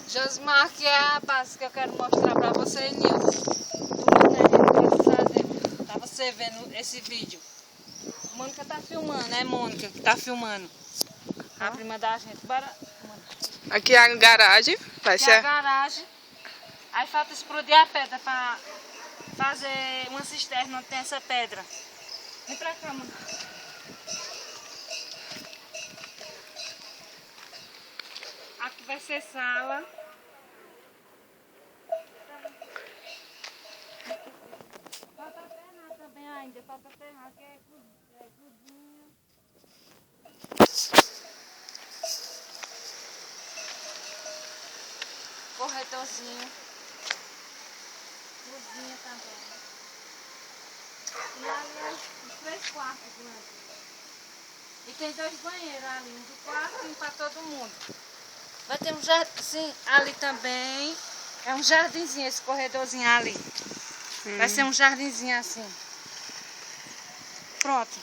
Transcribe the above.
Josimar, que é a base que eu quero mostrar pra você, Nilson. Tudo que a gente precisa fazer. Pra você vendo esse vídeo. Mônica tá filmando, é Mônica que tá filmando. A prima da gente. Bora, Mônica. Aqui é a garagem. Vai Aqui ser é a garagem. Aí falta explodir a pedra pra fazer uma cisterna onde tem essa pedra. Vem pra cá, Mônica. Aqui vai ser sala. Falta terrar também ainda. Falta terrar, aqui é cozinha. Corredorzinho. Cozinha também. E ali é os 3 quartos grandes. E tem 2 banheiros ali, um do quarto e um para todo mundo. Vai ter um jardim ali também. É um jardinzinho esse corredorzinho ali. Vai ser um jardinzinho assim. Pronto.